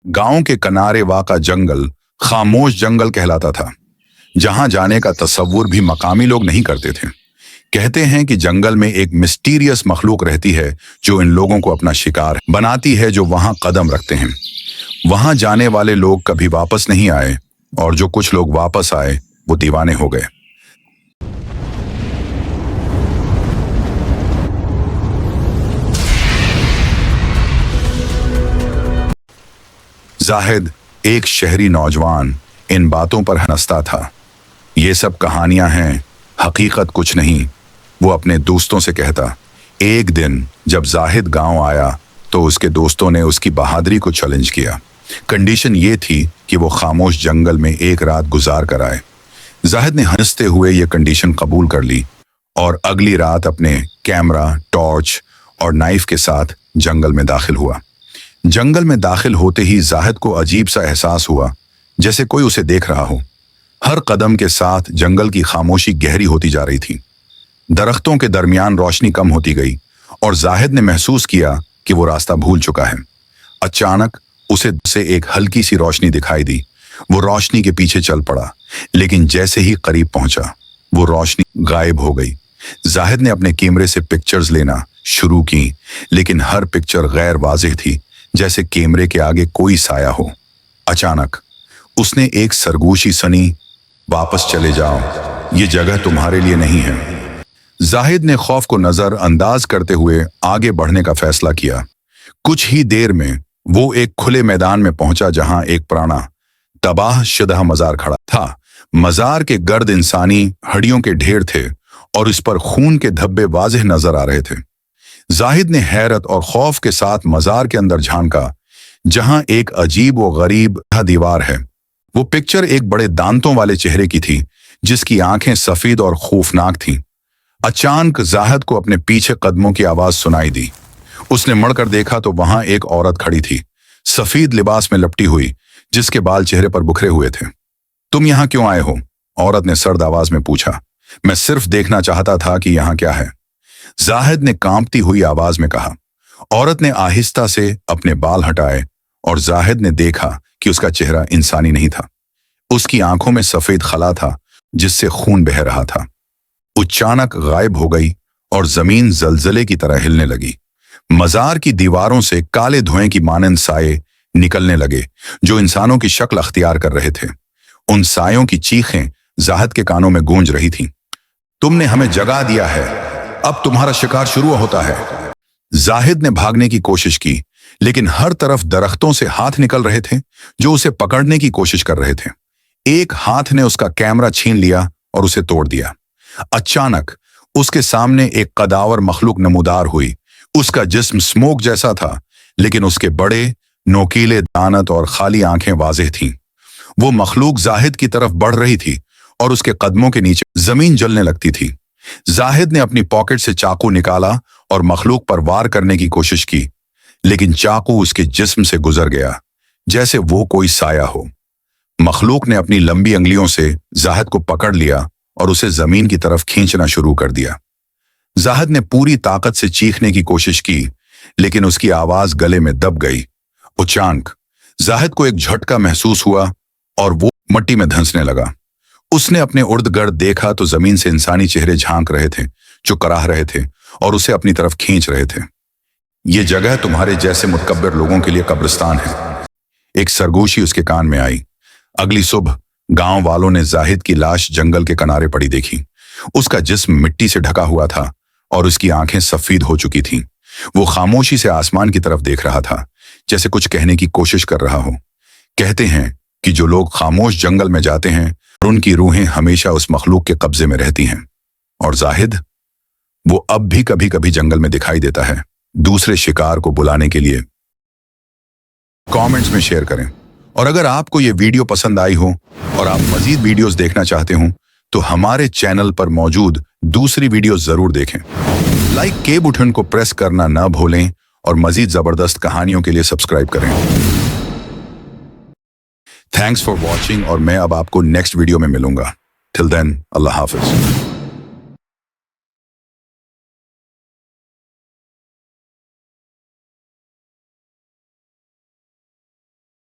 गांव के किनारे वाक़ा जंगल खामोश जंगल कहलाता था, जहां जाने का तसव्वुर भी मकामी लोग नहीं करते थे। कहते हैं कि जंगल में एक मिस्टीरियस मखलूक रहती है जो इन लोगों को अपना शिकार बनाती है जो वहां कदम रखते हैं। वहां जाने वाले लोग कभी वापस नहीं आए और जो कुछ लोग वापस आए वो दीवाने हो गए। जाहिद, एक शहरी नौजवान, इन बातों पर हंसता था। ये सब कहानियां हैं, हकीकत कुछ नहीं, वो अपने दोस्तों से कहता। एक दिन जब जाहिद गांव आया तो उसके दोस्तों ने उसकी बहादुरी को चैलेंज किया। कंडीशन ये थी कि वो खामोश जंगल में एक रात गुजार कर आए। जाहिद ने हंसते हुए ये कंडीशन कबूल कर ली और अगली रात अपने कैमरा, टॉर्च और नाइफ के साथ जंगल में दाखिल हुआ। जंगल में दाखिल होते ही जाहिद को अजीब सा एहसास हुआ, जैसे कोई उसे देख रहा हो। हर कदम के साथ जंगल की खामोशी गहरी होती जा रही थी। दरख्तों के दरमियान रोशनी कम होती गई और जाहिद ने महसूस किया कि वो रास्ता भूल चुका है। अचानक उसे एक हल्की सी रोशनी दिखाई दी। वो रोशनी के पीछे चल पड़ा, लेकिन जैसे ही करीब पहुंचा वो रोशनी गायब हो गई। जाहिद ने अपने कैमरे से पिक्चर्स लेना शुरू की, लेकिन हर पिक्चर गैर वाज़ेह थी, जैसे कैमरे के आगे कोई साया हो। अचानक उसने एक सरगोशी सनी, वापस चले जाओ, ये जगह तुम्हारे लिए नहीं है। जाहिद ने खौफ को नजर अंदाज करते हुए आगे बढ़ने का फैसला किया। कुछ ही देर में वो एक खुले मैदान में पहुंचा जहां एक पुराना तबाह शुदा मजार खड़ा था। मजार के गर्द इंसानी हड्डियों के ढेर थे और इस पर खून के धब्बे वाज़ेह नजर आ रहे थे। जाहिद ने हैरत और खौफ के साथ मजार के अंदर झांका, जहां एक अजीब व गरीब दीवार है। वो पिक्चर एक बड़े दांतों वाले चेहरे की थी, जिसकी आंखें सफेद और खौफनाक थीं। अचानक जाहिद को अपने पीछे कदमों की आवाज सुनाई दी। उसने मुड़कर देखा तो वहां एक औरत खड़ी थी, सफेद लिबास में लपटी हुई, जिसके बाल चेहरे पर बिखरे हुए थे। तुम यहां क्यों आए हो? औरत ने सर्द आवाज में पूछा। मैं सिर्फ देखना चाहता था कि यहां क्या है, जाहिद ने कांपती हुई आवाज में कहा। औरत ने आहिस्ता से अपने बाल हटाए और जाहिद ने देखा कि उसका चेहरा इंसानी नहीं था। उसकी आंखों में सफेद खला था जिससे खून बह रहा था। अचानक गायब हो गई और जमीन जलजले की तरह हिलने लगी। मजार की दीवारों से काले धुएं की मानंद साये निकलने लगे जो इंसानों की शक्ल अख्तियार कर रहे थे। उन सायों की चीखें जाहिद के कानों में गूंज रही थीं। तुमने हमें जगा दिया है, अब तुम्हारा शिकार शुरू होता है। जाहिद ने भागने की कोशिश की, लेकिन हर तरफ दरख्तों से हाथ निकल रहे थे जो उसे पकड़ने की कोशिश कर रहे थे। एक हाथ ने उसका कैमरा छीन लिया और उसे तोड़ दिया। अचानक उसके सामने एक कदावर मखलूक नमूदार हुई। उसका जिस्म स्मोक जैसा था, लेकिन उसके बड़े नोकीले दानत और खाली आंखें वाज़ेह थीं। वो मखलूक जाहिद की तरफ बढ़ रही थी और उसके कदमों के नीचे जमीन जलने लगती थी। जाहिद ने अपनी पॉकेट से चाकू निकाला और मखलूक पर वार करने की कोशिश की, लेकिन चाकू उसके जिस्म से गुजर गया जैसे वो कोई साया हो। मखलूक ने अपनी लंबी अंगलियों से जाहिद को पकड़ लिया और उसे जमीन की तरफ खींचना शुरू कर दिया। जाहिद ने पूरी ताकत से चीखने की कोशिश की, लेकिन उसकी आवाज गले में दब गई। अचानक जाहिद को एक झटका महसूस हुआ और वो मिट्टी में धंसने लगा। उसने अपने उर्द गर्द देखा तो जमीन से इंसानी चेहरे झांक रहे थे जो कराह रहे थे और उसे अपनी तरफ खींच रहे थे। ये जगह तुम्हारे जैसे मुतकब्बिर लोगों के लिए कब्रिस्तान है, एक सरगोशी उसके कान में आई। अगली सुबह गांव वालों ने जाहिद की लाश जंगल के किनारे पड़ी देखी। उसका जिस्म मिट्टी से ढका हुआ था और उसकी आंखें सफेद हो चुकी थीं। वो खामोशी से आसमान की तरफ देख रहा था, जैसे कुछ कहने की कोशिश कर रहा हो। कहते हैं कि जो लोग खामोश जंगल में जाते हैं उनकी रूहें हमेशा उस मखलूक के कब्जे में रहती हैं। और जाहिद, वो अब भी कभी कभी जंगल में दिखाई देता है, दूसरे शिकार को बुलाने के लिए। कमेंट्स में शेयर करें, और अगर आपको ये वीडियो पसंद आई हो और आप मजीद वीडियोस देखना चाहते हो तो हमारे चैनल पर मौजूद दूसरी वीडियो जरूर देखें। लाइक के बटन को प्रेस करना ना भूलें और मजीद जबरदस्त कहानियों के लिए सब्सक्राइब करें। थैंक्स फॉर वॉचिंग, और मैं अब आपको नेक्स्ट वीडियो में मिलूंगा। टिल देन, अल्लाह हाफिज।